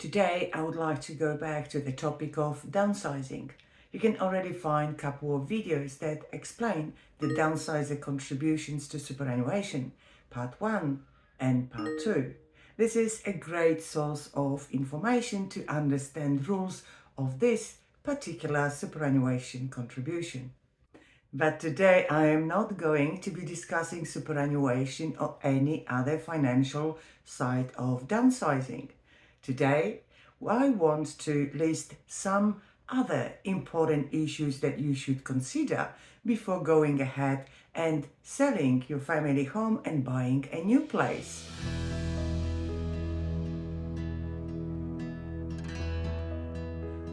Today, I would like to go back to the topic of downsizing. You can already find a couple of videos that explain the downsizer contributions to superannuation, part 1 and part 2. This is a great source of information to understand rules of this particular superannuation contribution. But today I am not going to be discussing superannuation or any other financial side of downsizing. Today, I want to list some other important issues that you should consider before going ahead and selling your family home and buying a new place.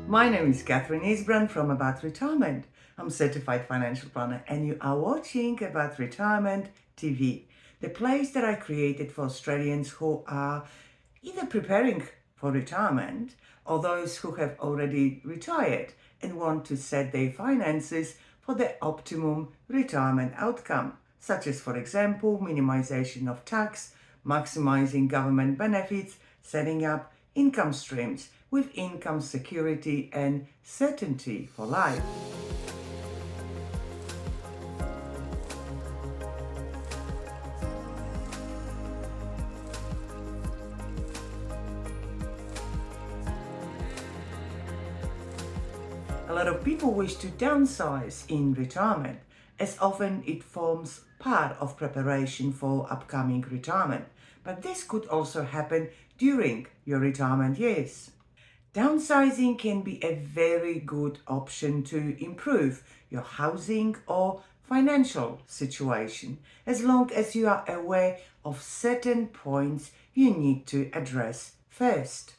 My name is Katherine Isbrandt from About Retirement. I'm certified financial planner and you are watching About Retirement TV, the place that I created for Australians who are either preparing for retirement or those who have already retired and want to set their finances for the optimum retirement outcome, such as, for example, minimization of tax, maximizing government benefits, setting up income streams with income security and certainty for life. A lot of people wish to downsize in retirement, as often it forms part of preparation for upcoming retirement. But this could also happen during your retirement years. Downsizing can be a very good option to improve your housing or financial situation, as long as you are aware of certain points you need to address first.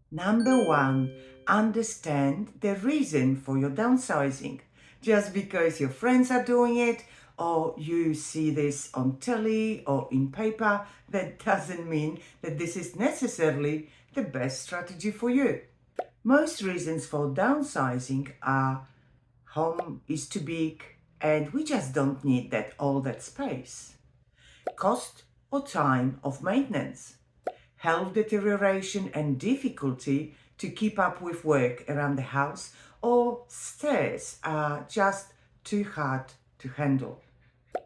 Number 1, understand the reason for your downsizing. Just because your friends are doing it or you see this on telly or in paper, that doesn't mean that this is necessarily the best strategy for you. Most reasons for downsizing are home is too big and we just don't need all that space. Cost or time of maintenance. Health deterioration and difficulty to keep up with work around the house, or stairs are just too hard to handle.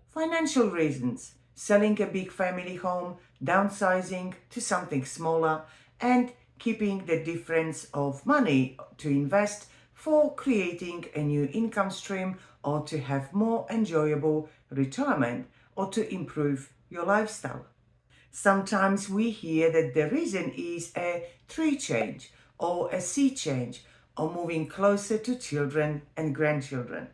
Financial reasons, selling a big family home, downsizing to something smaller, and keeping the difference of money to invest for creating a new income stream or to have more enjoyable retirement or to improve your lifestyle. Sometimes we hear that the reason is a tree change or a sea change or moving closer to children and grandchildren.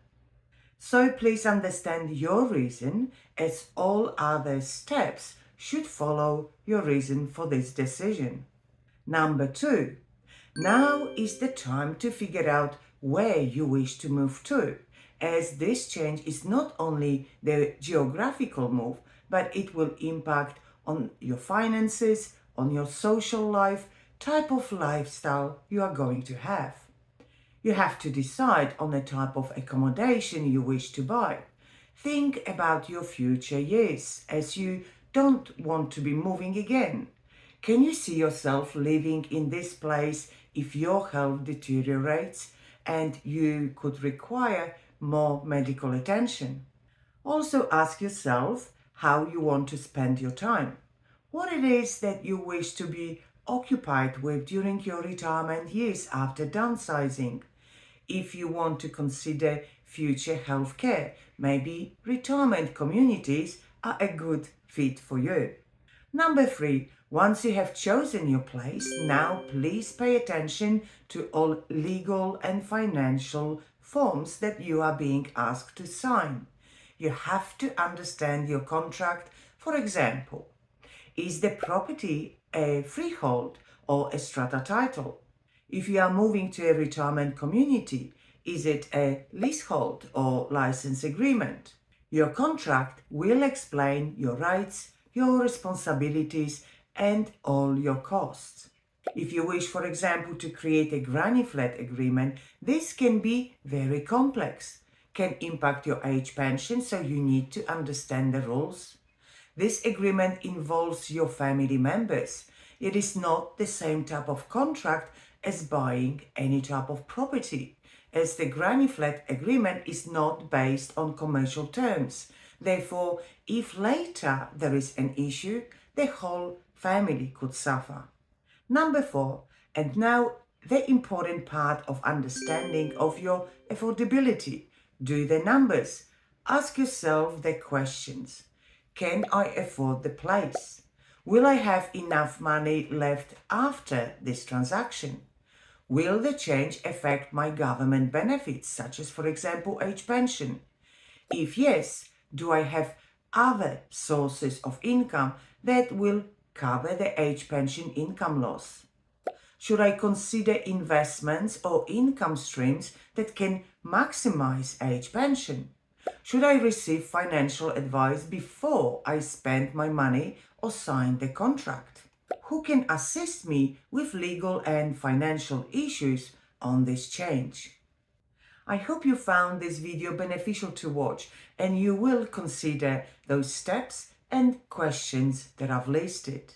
So please understand your reason, as all other steps should follow your reason for this decision. Number 2, now is the time to figure out where you wish to move to, as this change is not only the geographical move, but it will impact on your finances, on your social life, type of lifestyle you are going to have. You have to decide on the type of accommodation you wish to buy. Think about your future years, as you don't want to be moving again. Can you see yourself living in this place if your health deteriorates and you could require more medical attention? Also ask yourself how you want to spend your time. What it is that you wish to be occupied with during your retirement years after downsizing. If you want to consider future health care, maybe retirement communities are a good fit for you. Number 3, once you have chosen your place, now please pay attention to all legal and financial forms that you are being asked to sign. You have to understand your contract. For example, is the property a freehold or a strata title? If you are moving to a retirement community, is it a leasehold or license agreement? Your contract will explain your rights, your responsibilities, and all your costs. If you wish, for example, to create a granny flat agreement, this can be very complex, can impact your age pension, so you need to understand the rules. This agreement involves your family members. It is not the same type of contract as buying any type of property, as the granny flat agreement is not based on commercial terms. Therefore, if later there is an issue, the whole family could suffer. Number 4, and now the important part of understanding of your affordability. Do the numbers. Ask yourself the questions. Can I afford the place? Will I have enough money left after this transaction? Will the change affect my government benefits, such as, for example, age pension? If yes, do I have other sources of income that will cover the age pension income loss? Should I consider investments or income streams that can maximize age pension? Should I receive financial advice before I spend my money or sign the contract? Who can assist me with legal and financial issues on this change? I hope you found this video beneficial to watch and you will consider those steps and questions that I've listed.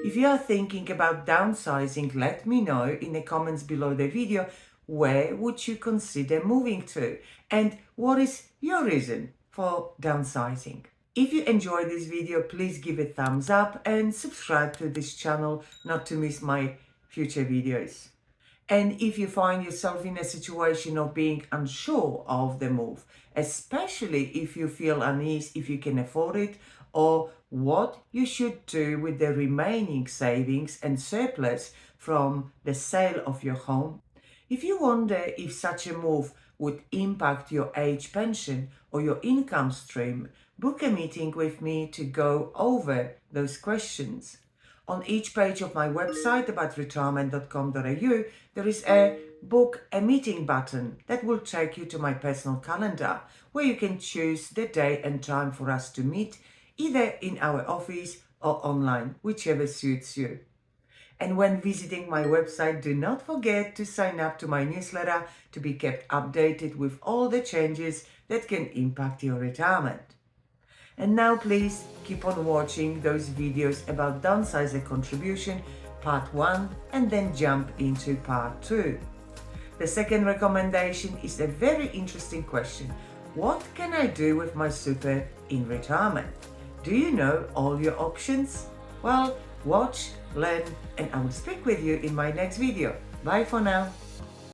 If you are thinking about downsizing, let me know in the comments below the video where would you consider moving to and what is your reason for downsizing. If you enjoyed this video, please give it a thumbs up and subscribe to this channel not to miss my future videos. And if you find yourself in a situation of being unsure of the move, especially if you feel uneasy if you can afford it, or what you should do with the remaining savings and surplus from the sale of your home, if you wonder if such a move would impact your age pension or your income stream, book a meeting with me to go over those questions. On each page of my website about retirement.com.au, there is a book a meeting button that will take you to my personal calendar where you can choose the day and time for us to meet either in our office or online, whichever suits you. And when visiting my website, do not forget to sign up to my newsletter to be kept updated with all the changes that can impact your retirement. And now please keep on watching those videos about downsizer contribution part 1 and then jump into part 2. The second recommendation is a very interesting question. What can I do with my super in retirement? Do you know all your options? Well, watch, learn, and I will speak with you in my next video. Bye for now.